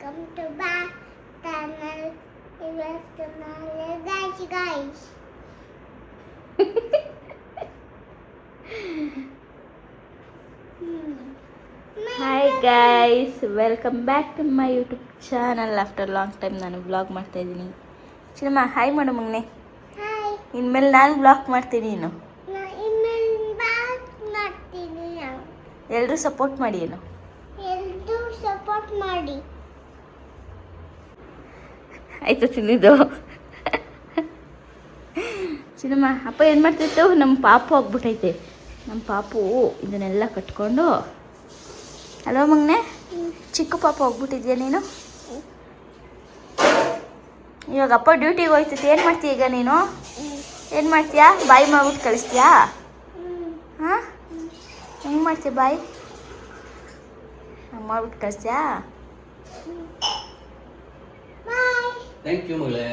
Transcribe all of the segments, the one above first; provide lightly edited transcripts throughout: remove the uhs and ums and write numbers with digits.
welcome to back channel. Welcome guys. Hi guys, welcome back to my YouTube channel. After long time ನಾನು vlog ಮಾಡ್ತಾಯಿದ್ದೀನಿ. Chinnamma hi ಮಾಡು ಮಗನೆ. Hi. ಇನ್ಮೇಲೆ ನಾನು vlog ಮಾಡ್ತೀನಿ, ನೀನು ಎಲ್ಲರೂ ಸಪೋರ್ಟ್ ಮಾಡಿ. ಎಲ್ಲರೂ ಸಪೋರ್ಟ್ ಮಾಡಿ. ಆಯ್ತು ತಿಂದಿದ್ದು. ಚಿನ್ನಮ್ಮ ಅಪ್ಪ ಏನು ಮಾಡ್ತಿತ್ತು? ನಮ್ಮ ಪಾಪು ಹೋಗ್ಬಿಟ್ಟೈತೆ. ನಮ್ಮ ಪಾಪು ಇದನ್ನೆಲ್ಲ ಕಟ್ಕೊಂಡು, ಅಲ್ವಾ ಮಗನೆ? ಚಿಕ್ಕ ಪಾಪ ಹೋಗ್ಬಿಟ್ಟಿದ್ಯಾ ನೀನು? ಇವಾಗ ಅಪ್ಪ ಡ್ಯೂಟಿಗೆ ಹೋಯ್ತೈತೆ. ಏನು ಮಾಡ್ತೀಯ ಈಗ ನೀನು? ಏನು ಮಾಡ್ತೀಯಾ? ಬಾಯಿ ಮಾಡ್ಬಿಟ್ಟು ಕಳಿಸ್ತೀಯಾ? ಹಾಂ, ಹೆಂಗೆ ಮಾಡ್ತೀಯ ಬಾಯಿ? ಹಂಗೆ ಮಾಡ್ಬಿಟ್ಟು ಕಳಿಸ್ತೀಯಾ? ಥ್ಯಾಂಕ್ ಯು ಮಗಳೇ.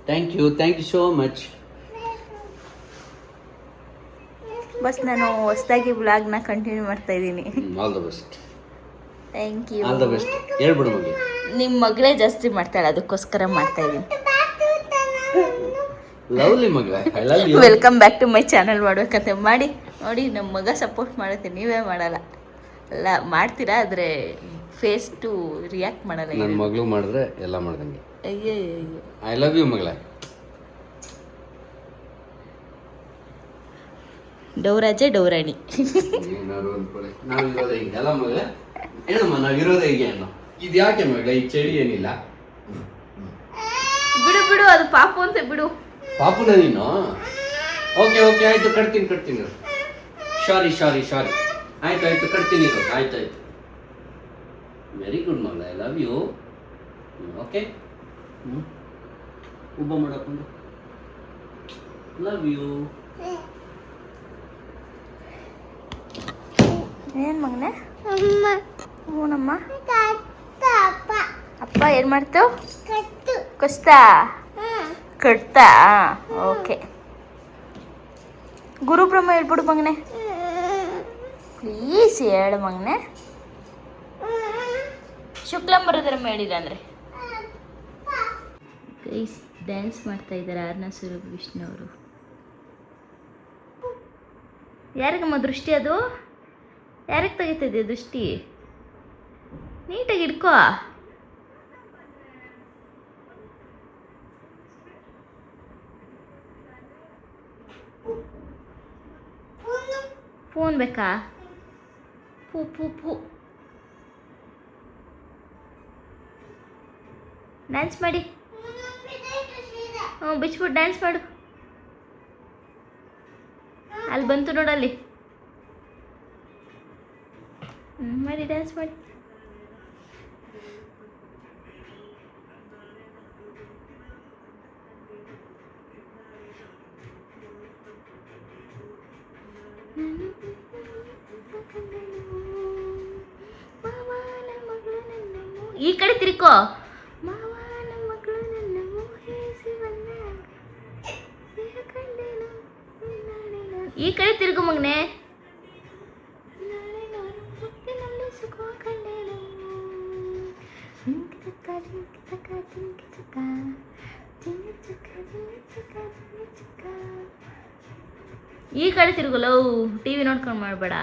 Thank you so much. ಬಸ್ ನಾನು ಹೊಸದಾಗಿ ವ್ಲಾಗ್ನ ಕಂಟಿನ್ಯೂ ಮಾಡ್ತಾ ಇದ್ದೀನಿ. All the best. Thank you. All the best. ಹೇಳ್ಬಿಡು ಮಗಳೇ. ನಿಮ್ಮ ಮಗಳೇ ಜಾಸ್ತಿ ಮಾಡ್ತಾಳೆ, ಅದಕ್ಕೋಸ್ಕರ ಮಾಡ್ತಾ ಇದ್ದೀನಿ. ಲವ್ಲಿ ಮಗಳೇ, I love you. Welcome back to my channel ಮಾಡ್ಬೇಕಂತೆ ಮಾಡಿ ನೋಡಿ. ನಮ್ಮ ಮಗ ಸಪೋರ್ಟ್ ಮಾಡುತ್ತೆ, ನೀವೇ ಮಾಡಲ್ಲ. ಅಲ್ಲ ಮಾಡ್ತೀರಾ, ಆದರೆ ಫೇಸ್ ಟು ರಿಯಾಕ್ಟ್ ಮಾಡಲ್ಲ. ನನ್ನ ಮಗಳು ಮಾಡಿದ್ರೆ ಎಲ್ಲ ಮಾಡ್ದಂಗೆ. ಅಯ್ಯೋ, ಐ ಲವ್ ಯು ಮಗಳೇ. ಡೌರಾಜೆ ಡೌರಾಣಿ. ಏನಾದ್ರು ಅಂದ್ಕೊಳ್ಳಿ, ನಾವಿರೋದೇ ಹೀಗೆ ಅಲ್ಲ ಮಗಳೇ? ಏನಮ್ಮ ನಾವಿರೋದೇ ಹೀಗೆ ಅನ್ನೋ. ಇದು ಯಾಕೆ ಮಗಳೇ ಈ ಚಳಿ? ಏನಿಲ್ಲ, ಬಿಡು ಬಿಡು, ಅದು ಪಾಪು ಅಂತ ಬಿಡು. ಪಾಪುನ ನೀನು? ಓಕೆ ಓಕೆ ಆಯ್ತು, ಕಟ್ತೀನಿ. ಸಾರಿ ಆಯ್ತು ಕಟ್ತೀನಿ. ಆಯ್ತು ವೆರಿ ಗುಡ್ ಮಗಳ, ಐ ಲವ್ ಯು. ಓಕೆ, ಉಬ್ಬ ಮಾಡಕೊಂಡು ಲವ್ ಯು. ಏನು ಮಗನೆ? ಅಮ್ಮ ಹ್ಞೂನಮ್ಮ. ಅಪ್ಪ ಅಪ್ಪ ಏನು ಮಾಡ್ತು? ಕಟ್ಟು. ಕಸ್ತಾ ಕಟ್ತಾ? ಓಕೆ. ಗುರುಬ್ರಹ್ಮ ಹೇಳ್ಬಿಡು ಮಗನೆ, ಪ್ಲೀಸ್ ಹೇಳು ಮಗನೆ. ಶುಕ್ಲಾಂಬರಧರಮ್ಮ ಹೇಳಿಲ್ಲ ಅಂದರೆ ಗೈಸ್ ಡ್ಯಾನ್ಸ್ ಮಾಡ್ತಾ ಇದ್ದಾರೆ ಆರ್ನ ಸ್ವರೂಪ್ ವಿಷ್ಣು ಅವರು. ಯಾರಿಗಮ್ಮ ದೃಷ್ಟಿ? ಅದು ಯಾರಿಗೆ ತೆಗಿತಿದ್ದೆ ದೃಷ್ಟಿ? ನೀಟಾಗಿ ಇಟ್ಕೋ. ಫೋನ್ ಬೇಕಾ? ಪೂ ಪೂ ಪೂ. ಡ್ಯಾನ್ಸ್ ಮಾಡಿ. ಹ್ಞೂ, ಬಿಚ್ಬಿಟ್ಟು ಡ್ಯಾನ್ಸ್ ಮಾಡು. ಅಲ್ಲಿ ಬಂತು ನೋಡಲ್ಲಿ. ಮಾಡಿ ಡ್ಯಾನ್ಸ್ ಮಾಡಿ. ಈ ಕಡೆ ತಿರ್ಕೋ. ಈ ಕಡೆ ತಿರುಗು ಮಗನೆ. ಈ ಕಡೆ ತಿರುಗಲ್ಲ. ಟಿವಿ ನೋಡ್ಕೊಂಡು ಮಾಡಬೇಡ.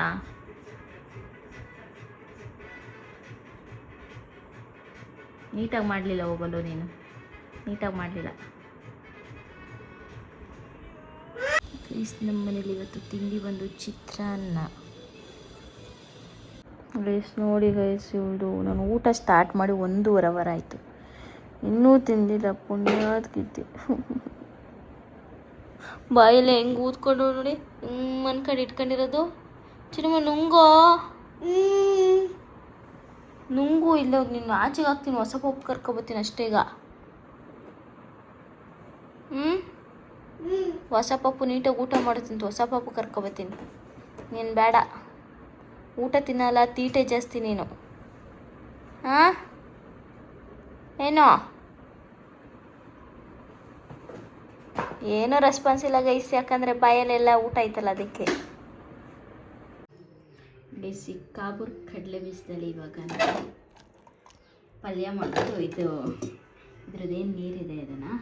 ನೀಟಾಗಿ ಮಾಡಲಿಲ್ಲ ಹೋಗಲು, ನೀನು ನೀಟಾಗಿ ಮಾಡಲಿಲ್ಲ. ನಮ್ಮ ಮನೇಲಿ ಇವತ್ತು ತಿಂಡಿ ಬಂದು ಚಿತ್ರಾನ್ನ. ಗೈಸ್ ನೋಡಿ ಗೈಸ್, ಇವಳು ನಾನು ಊಟ ಸ್ಟಾರ್ಟ್ ಮಾಡಿ 1.5 hour ಆಯಿತು, ಇನ್ನೂ ತಿಂದಿಲ್ಲ. ಪುಣ್ಯಾದ್ಗಿದ್ದೆ. ಬಾಯಲ್ಲಿ ಹೆಂಗೆ ಊದ್ಕೊಂಡು ನೋಡಿ, ಅನ್ಕಂಡು ಇಟ್ಕೊಂಡಿರೋದು. ಚಿನ್ನಮ್ಮ ನುಂಗು ಇಲ್ಲ, ನೀನು ಆಚೆಗೆ ಹಾಕ್ತೀನಿ. ಹೊಸ ಪಪ್ಪು ಕರ್ಕೊಬತ್ತೀನಿ ಅಷ್ಟೇ ಈಗ. ಹೊಸ ಪಪ್ಪು ನೀಟಾಗಿ ಊಟ ಮಾಡುತ್ತಂತ ಹೊಸ ಪಪ್ಪು ಕರ್ಕೊಬತ್ತೀನಿ. ನೀನು ಬೇಡ, ಊಟ ತಿನ್ನಲ್ಲ, ತೀಟೆ ಜಾಸ್ತಿ ನೀನು. ಹಾಂ ಏನೋ ಏನೋ ರೆಸ್ಪಾನ್ಸ್ ಇಲ್ಲ ಗೈಸ್, ಯಾಕಂದರೆ ಬಾಯಲ್ಲೆಲ್ಲ ಊಟ ಐತಲ್ಲ ಅದಕ್ಕೆ. ಸಿಕ್ಕಾಪುರ್ ಕಡಲೆ ಬೀಜದಲ್ಲಿ ಇವಾಗ ಪಲ್ಯ ಮಾಡೋದು ಇದು ಇದ್ರದ್ದೇನು ನೀರಿದೆ ಇದನ್ನು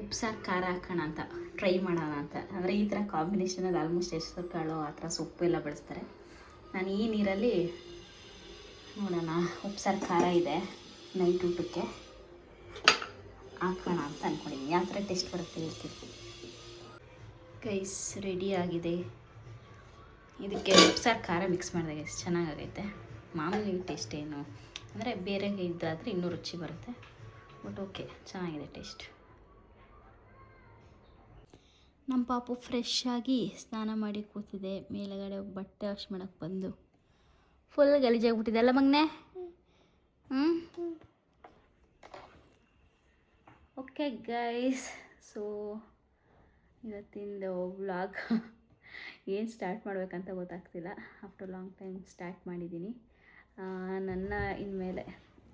ಉಪ್ಸಾರು ಖಾರ ಹಾಕೋಣ ಅಂತ ಟ್ರೈ ಮಾಡೋಣ ಅಂತ. ಅಂದರೆ ಈ ಥರ ಕಾಂಬಿನೇಷನಲ್ಲಿ ಆಲ್ಮೋಸ್ಟ್ ಹೆಸರು ಕಾಳು ಆ ಥರ ಸೊಪ್ಪು ಎಲ್ಲ ಬಳಸ್ತಾರೆ. ನಾನು ಈ ನೀರಲ್ಲಿ ನೋಡೋಣ ಉಪ್ಸಾರು ಖಾರ ಇದೆ ನೈಟ್ ಊಟಕ್ಕೆ ಹಾಕೋಣ ಅಂತ ಅಂದ್ಕೊಂಡಿದ್ದೀನಿ. ಯಾವ ಥರ ಟೇಸ್ಟ್ ಬರುತ್ತೆ ಹೇಳ್ತೀನಿ. ಗೈಸ್ ರೆಡಿ ಆಗಿದೆ. ಇದಕ್ಕೆ ಉಪ್ಸಾರು ಖಾರ ಮಿಕ್ಸ್ ಮಾಡಿದಾಗ ಎಷ್ಟು ಚೆನ್ನಾಗೈತೆ. ಮಾಮೂಲಿ ಟೇಸ್ಟ್ ಏನು ಅಂದರೆ ಬೇರೆ ಇದ್ದಾದರೆ ಇನ್ನೂ ರುಚಿ ಬರುತ್ತೆ. ಬಟ್ ಓಕೆ ಚೆನ್ನಾಗಿದೆ ಟೇಸ್ಟ್. ನಮ್ಮ ಪಾಪು ಫ್ರೆಶ್ ಆಗಿ ಸ್ನಾನ ಮಾಡಿ ಕೂತಿದೆ. ಮೇಲುಗಡೆ ಬಟ್ಟೆ ವಾಶ್ ಮಾಡೋಕ್ಕೆ ಬಂದು ಫುಲ್ ಗಲೀಜಾಗ್ಬಿಟ್ಟಿದೆ ಅಲ್ಲ ಮಗನೆ. ಓಕೆ ಗೈಸ್, ಸೊ ಇವತ್ತಿಂದು ವ್ಲಾಗ್ ಏನು ಸ್ಟಾರ್ಟ್ ಮಾಡಬೇಕಂತ ಗೊತ್ತಾಗ್ತಿಲ್ಲ. ಆಫ್ಟರ್ ಲಾಂಗ್ ಟೈಮ್ ಸ್ಟಾರ್ಟ್ ಮಾಡಿದ್ದೀನಿ. ನನ್ನ ಇನ್ಮೇಲೆ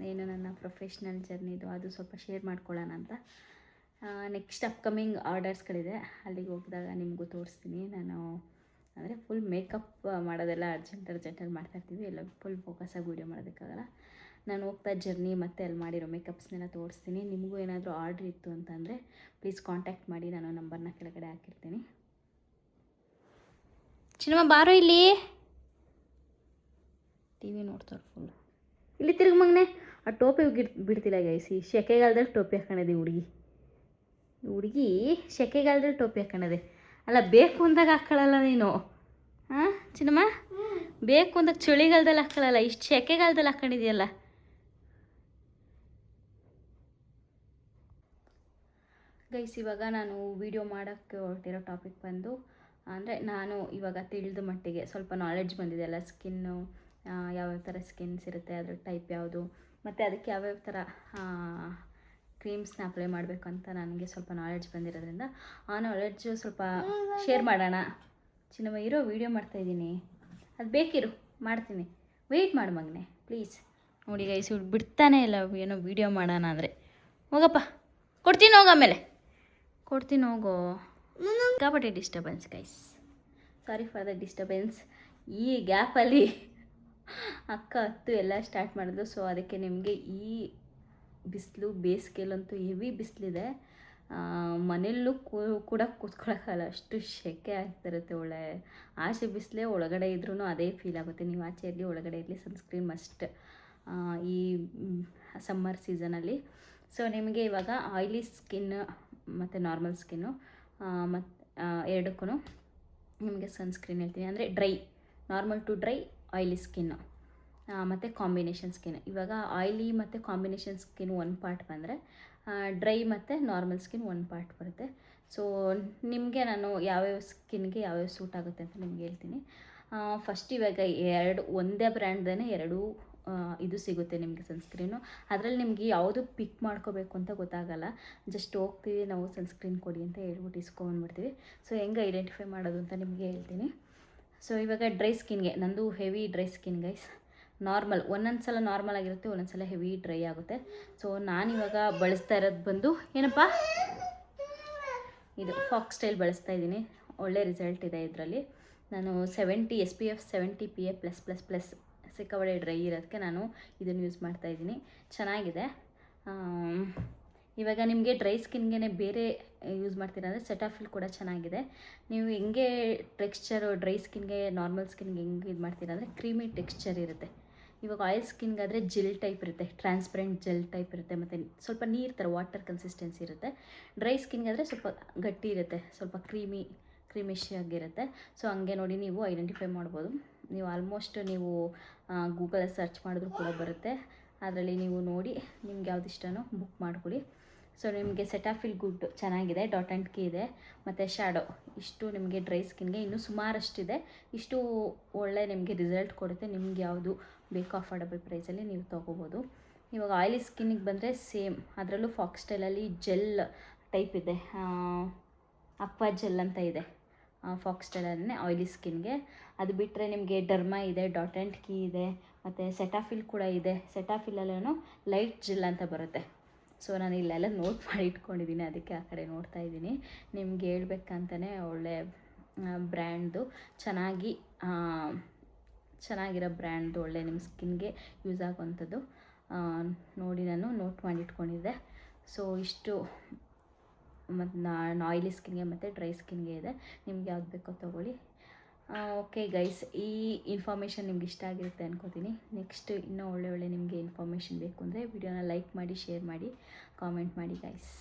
ಏನು ನನ್ನ ಪ್ರೊಫೆಷ್ನಲ್ ಜರ್ನಿದು ಅದು ಸ್ವಲ್ಪ ಶೇರ್ ಮಾಡ್ಕೊಳ್ಳೋಣ ಅಂತ. ನೆಕ್ಸ್ಟ್ ಅಪ್ಕಮಿಂಗ್ ಆರ್ಡರ್ಸ್ಗಳಿದೆ, ಅಲ್ಲಿಗೆ ಹೋಗಿದಾಗ ನಿಮಗೂ ತೋರಿಸ್ತೀನಿ. ನಾನು ಅಂದರೆ ಫುಲ್ ಮೇಕಪ್ ಮಾಡೋದೆಲ್ಲ ಅರ್ಜೆಂಟಲ್ಲಿ ಮಾಡ್ತಾಯಿರ್ತೀವಿ, ಎಲ್ಲ ಫುಲ್ ಫೋಕಸಾಗಿ ವೀಡಿಯೋ ಮಾಡೋದಕ್ಕಾಗಲ್ಲ. ನಾನು ಹೋಗ್ತಾ ಜರ್ನಿ ಮತ್ತು ಅಲ್ಲಿ ಮಾಡಿರೋ ಮೇಕಪ್ಸ್ನೆಲ್ಲ ತೋರಿಸ್ತೀನಿ. ನಿಮಗೂ ಏನಾದರೂ ಆರ್ಡ್ರ್ ಇತ್ತು ಅಂತಂದರೆ ಪ್ಲೀಸ್ ಕಾಂಟ್ಯಾಕ್ಟ್ ಮಾಡಿ, ನಾನು ನಂಬರ್ನ ಕೆಳಗಡೆ ಹಾಕಿರ್ತೀನಿ. ಚಿನ್ನಮ್ಮ ಬಾರೋ ಇಲ್ಲಿ, ಟಿ ವಿ ನೋಡ್ತಾರೆ ಫುಲ್ಲು. ಇಲ್ಲಿ ತಿರುಗಿ ಮಗನೆ. ಆ ಟೋಪಿ ಬಿಡ್ತಿಲ್ಲ ಗೈಸಿ. ಸೆಕೆಗಾಲದಲ್ಲಿ ಟೋಪಿ ಹಾಕೊಂಡಿದೆ ಹುಡುಗಿ ಸೆಕೆಗಾಲದಲ್ಲಿ ಟೋಪಿ ಹಾಕೊಳ್ಳೋದೆ. ಅಲ್ಲ ಬೇಕು ಅಂದಾಗ ಹಾಕ್ಕೊಳ್ಳಲ್ಲ ನೀನು. ಹಾಂ ಚಿನ್ನಮ್ಮ, ಬೇಕು ಅಂದಾಗ ಚಳಿಗಾಲದಲ್ಲಿ ಹಾಕ್ಕೊಳ್ಳಲ್ಲ, ಇಷ್ಟು ಸೆಕೆಗಾಲದಲ್ಲಿ ಹಾಕ್ಕೊಂಡಿದೆಯಲ್ಲ. ಗೈಸ್ ಇವಾಗ ನಾನು ವೀಡಿಯೋ ಮಾಡೋಕ್ಕೆ ಹೊರಟಿರೋ ಟಾಪಿಕ್ ಬಂದು ಅಂದರೆ ನಾನು ಇವಾಗ ತಿಳಿದ ಮಟ್ಟಿಗೆ ಸ್ವಲ್ಪ ನಾಲೆಡ್ಜ್ ಬಂದಿದೆ ಅಲ್ಲ, ಸ್ಕಿನ್ನು ಯಾವ್ಯಾವ ಥರ ಸ್ಕಿನ್ಸ್ ಇರುತ್ತೆ, ಅದ್ರ ಟೈಪ್ ಯಾವುದು, ಮತ್ತು ಅದಕ್ಕೆ ಯಾವ್ಯಾವ ಥರ ಕ್ರೀಮ್ಸ್ನ ಅಪ್ಲೈ ಮಾಡಬೇಕು ಅಂತ ನನಗೆ ಸ್ವಲ್ಪ ನಾಲೆಡ್ಜ್ ಬಂದಿರೋದ್ರಿಂದ ಆ ನಾಲೆಡ್ಜು ಸ್ವಲ್ಪ ಶೇರ್ ಮಾಡೋಣ. ಚಿನ್ನಮ್ಮ ಇರೋ ವೀಡಿಯೋ ಮಾಡ್ತಾಯಿದ್ದೀನಿ, ಅದು ಬೇಕಿರು ಮಾಡ್ತೀನಿ, ವೆಯ್ಟ್ ಮಾಡು ಮಗನೆ ಪ್ಲೀಸ್. ನೋಡಿ ಗೈಸ್ ಬಿಡ್ತಾನೆ ಇಲ್ಲ ಏನೋ ವೀಡಿಯೋ ಮಾಡೋಣ ಅಂದರೆ. ಹೋಗಪ್ಪ ಕೊಡ್ತೀನಿ ಹೋಗು, ಆಮೇಲೆ ಕೊಡ್ತೀನಿ ಹೋಗೋ. ಸಿಕ್ಕಾಪಟ್ಟೆ disturbance guys, sorry for the disturbance. ಈ ಗ್ಯಾಪಲ್ಲಿ ಅಕ್ಕ ಎಲ್ಲ ಸ್ಟಾರ್ಟ್ ಮಾಡಿದ್ರು. ಸೊ ಅದಕ್ಕೆ ನಿಮಗೆ ಈ ಬಿಸಿಲು ಬೇಸಿಗೆಲಂತೂ ಹೆವಿ ಬಿಸಿಲಿದೆ. ಮನೆಯಲ್ಲೂ ಕೂಡ ಕೂತ್ಕೊಳ್ಳೋಕ್ಕಲ್ಲ, ಅಷ್ಟು ಸೆಕೆ ಆಗ್ತಿರುತ್ತೆ. ಒಳ್ಳೆ ಆಚೆ ಬಿಸಿಲೇ, ಒಳಗಡೆ ಇದ್ರೂ ಅದೇ ಫೀಲ್ ಆಗುತ್ತೆ. ನೀವು ಆಚೆ ಇರಲಿ ಒಳಗಡೆ ಇರಲಿ ಸನ್ಸ್ಕ್ರೀನ್ ಮಸ್ಟ್ ಈ ಸಮ್ಮರ್ ಸೀಸನಲ್ಲಿ. ಸೊ ನಿಮಗೆ ಇವಾಗ ಆಯ್ಲಿ ಸ್ಕಿನ್ ಮತ್ತು ನಾರ್ಮಲ್ ಸ್ಕಿನ್ನು ಮತ್ತು ಎರಡಕ್ಕೂ ನಿಮಗೆ ಸನ್ಸ್ಕ್ರೀನ್ ಹೇಳ್ತೀನಿ. ಅಂದರೆ dry, normal to dry, oily skin ಮತ್ತು ಕಾಂಬಿನೇಷನ್ ಸ್ಕಿನ್. ಇವಾಗ ಆಯ್ಲಿ ಮತ್ತು ಕಾಂಬಿನೇಷನ್ ಸ್ಕಿನ್ ಒಂದು ಪಾರ್ಟ್ ಬಂದರೆ, ಡ್ರೈ ಮತ್ತು ನಾರ್ಮಲ್ ಸ್ಕಿನ್ ಒಂದು ಪಾರ್ಟ್ ಬರುತ್ತೆ. ಸೊ ನಿಮಗೆ ನಾನು ಯಾವ್ಯಾವ ಸ್ಕಿನ್ಗೆ ಯಾವ್ಯಾವ ಸೂಟ್ ಆಗುತ್ತೆ ಅಂತ ನಿಮ್ಗೆ ಹೇಳ್ತೀನಿ. ಫಸ್ಟ್ ಇವಾಗ ಒಂದೇ ಬ್ರ್ಯಾಂಡ್ದೇ ಎರಡೂ ಇದು ಸಿಗುತ್ತೆ ನಿಮಗೆ ಸನ್ಸ್ಕ್ರೀನು. ಅದರಲ್ಲಿ ನಿಮಗೆ ಯಾವುದು ಪಿಕ್ ಮಾಡ್ಕೋಬೇಕು ಅಂತ ಗೊತ್ತಾಗಲ್ಲ. ಜಸ್ಟ್ ಹೋಗ್ತೀವಿ ನಾವು ಸನ್ಸ್ಕ್ರೀನ್ ಕೊಡಿ ಅಂತ ಹೇಳ್ಬಿಟ್ಟು ಇಸ್ಕೊಂಡ್ಬಿಡ್ತೀವಿ. ಸೊ ಹೆಂಗೆ ಐಡೆಂಟಿಫೈ ಮಾಡೋದು ಅಂತ ನಿಮಗೆ ಹೇಳ್ತೀನಿ. ಸೊ ಇವಾಗ ಡ್ರೈ ಸ್ಕಿನ್ಗೆ, ನಂದು heavy dry skin guys. Normal ಒಂದೊಂದು ಸಲ ನಾರ್ಮಲ್ ಆಗಿರುತ್ತೆ, ಒಂದೊಂದು ಸಲ ಹೆವಿ ಡ್ರೈ ಆಗುತ್ತೆ. ಸೊ ನಾನಿವಾಗ ಬಳಸ್ತಾ ಇರೋದು ಬಂದು ಏನಪ್ಪ ಇದು ಫಾಕ್ಸ್ ಸ್ಟೈಲ್ ಬಳಸ್ತಾ ಇದ್ದೀನಿ. ಒಳ್ಳೆ ರಿಸಲ್ಟ್ ಇದೆ ಇದರಲ್ಲಿ. ನಾನು 70 SPF 70 PA+++ ಸಿಕ್ಕಾಪಟ್ಟೆ ಡ್ರೈ ಇರೋದಕ್ಕೆ ನಾನು ಇದನ್ನು ಯೂಸ್ ಮಾಡ್ತಾಯಿದ್ದೀನಿ. ಚೆನ್ನಾಗಿದೆ. ಇವಾಗ ನಿಮಗೆ ಡ್ರೈ ಸ್ಕಿನ್ಗೆ ಬೇರೆ ಯೂಸ್ ಮಾಡ್ತೀರಾ ಅಂದರೆ ಸೆಟಾಫಿಲ್ ಕೂಡ ಚೆನ್ನಾಗಿದೆ. ನೀವು ಹೆಂಗೆ ಟೆಕ್ಸ್ಚರು ಡ್ರೈ ಸ್ಕಿನ್ಗೆ ನಾರ್ಮಲ್ ಸ್ಕಿನ್ಗೆ ಹೆಂಗೆ ಇದು ಮಾಡ್ತೀರಾ ಅಂದರೆ ಕ್ರೀಮಿ ಟೆಕ್ಸ್ಚರ್ ಇರುತ್ತೆ. ಇವಾಗ ಆಯಿಲ್ ಸ್ಕಿನ್ಗಾದರೆ ಜೆಲ್ ಟೈಪ್ ಇರುತ್ತೆ, ಟ್ರಾನ್ಸ್ಪರೆಂಟ್ ಜೆಲ್ ಟೈಪ್ ಇರುತ್ತೆ, ಮತ್ತು ಸ್ವಲ್ಪ ನೀರು ಥರ ವಾಟರ್ ಕನ್ಸಿಸ್ಟೆನ್ಸಿ ಇರುತ್ತೆ. ಡ್ರೈ ಸ್ಕಿನ್ಗಾದರೆ ಸ್ವಲ್ಪ ಗಟ್ಟಿ ಇರುತ್ತೆ, ಸ್ವಲ್ಪ ಕ್ರೀಮಿಶ್ ಆಗಿರುತ್ತೆ. ಸೊ ಹಂಗೆ ನೋಡಿ ನೀವು ಐಡೆಂಟಿಫೈ ಮಾಡ್ಬೋದು. ನೀವು ಆಲ್ಮೋಸ್ಟ್ ನೀವು ಗೂಗಲಲ್ಲಿ ಸರ್ಚ್ ಮಾಡಿದ್ರೂ ಕೂಡ ಬರುತ್ತೆ. ಅದರಲ್ಲಿ ನೀವು ನೋಡಿ ನಿಮ್ಗೆ ಯಾವ್ದು ಇಷ್ಟನೋ ಬುಕ್ ಮಾಡ್ಕೊಳ್ಳಿ. ಸೊ ನಿಮಗೆ ಸೆಟಾಫಿಲ್ ಗುಡ್ ಚೆನ್ನಾಗಿದೆ, ಡಾಟ್ ಆ್ಯಂಡ್ ಕೀ ಇದೆ, ಮತ್ತು ಶ್ಯಾಡೋ, ಇಷ್ಟು ನಿಮಗೆ ಡ್ರೈ ಸ್ಕಿನ್ಗೆ ಇನ್ನೂ ಸುಮಾರಷ್ಟಿದೆ. ಇಷ್ಟು ಒಳ್ಳೆ ನಿಮಗೆ ರಿಸಲ್ಟ್ ಕೊಡುತ್ತೆ. ನಿಮ್ಗೆ ಯಾವುದು ಬೇಕೋ ಅಫೋರ್ಡಬಲ್ ಪ್ರೈಸಲ್ಲಿ ನೀವು ತೊಗೋಬೋದು. ಇವಾಗ ಆಯಿಲಿ ಸ್ಕಿನ್ನಿಗೆ ಬಂದರೆ ಸೇಮ್, ಅದರಲ್ಲೂ ಫಾಕ್ಸ್ ಸ್ಟೈಲಲ್ಲಿ ಜೆಲ್ ಟೈಪ್ ಇದೆ, ಅಕ್ವಾ ಜೆಲ್ ಅಂತ ಇದೆ ಫಾಕ್ಸ್ ಸ್ಟೈಲಲ್ಲೇ ಆಯಿಲಿ ಸ್ಕಿನ್ಗೆ. ಅದು ಬಿಟ್ಟರೆ ನಿಮಗೆ ಡರ್ಮಾ ಇದೆ, ಡಾಟ್ ಆ್ಯಂಡ್ ಕೀ ಇದೆ, ಮತ್ತು ಸೆಟಾಫಿಲ್ ಕೂಡ ಇದೆ. ಸೆಟಾಫಿಲಲ್ಲೂ ಲೈಟ್ ಜೆಲ್ ಅಂತ ಬರುತ್ತೆ. ಸೊ ನಾನು ಇಲ್ಲೆಲ್ಲ ನೋಟ್ ಮಾಡಿ ಇಟ್ಕೊಂಡಿದ್ದೀನಿ, ಅದಕ್ಕೆ ಆ ಕಡೆ ನೋಡ್ತಾ ಇದ್ದೀನಿ. ನಿಮ್ಗೆ ಹೇಳ್ಬೇಕಂತಲೇ ಒಳ್ಳೆ ಬ್ರ್ಯಾಂಡ್ದು ಚೆನ್ನಾಗಿರೋ ಬ್ರ್ಯಾಂಡ್ದು ಒಳ್ಳೆ ನಿಮ್ಮ ಸ್ಕಿನ್ಗೆ ಯೂಸ್ ಆಗುವಂಥದ್ದು. ನೋಡಿ ನಾನು ನೋಟ್ ಮಾಡಿ ಇಟ್ಕೊಂಡಿದ್ದೆ. ಸೊ ಇಷ್ಟು ಮತ್ತು ಆಯಿಲಿ ಸ್ಕಿನ್ಗೆ ಮತ್ತು ಡ್ರೈ ಸ್ಕಿನ್ಗೆ ಇದೆ. ನಿಮ್ಗೆ ಯಾವ್ದು ಬೇಕೋ ತೊಗೊಳ್ಳಿ. ಓಕೆ ಗೈಸ್, ಈ ಇನ್ಫಾರ್ಮೇಷನ್ ನಿಮ್ಗೆ ಇಷ್ಟ ಆಗಿರುತ್ತೆ ಅನ್ಕೋತೀನಿ. ನೆಕ್ಸ್ಟ್ ಇನ್ನೂ ಒಳ್ಳೆ ನಿಮಗೆ ಇನ್ಫಾರ್ಮೇಷನ್ ಬೇಕು ಅಂದರೆ ವಿಡಿಯೋನ ಲೈಕ್ ಮಾಡಿ, ಶೇರ್ ಮಾಡಿ, ಕಾಮೆಂಟ್ ಮಾಡಿ ಗೈಸ್.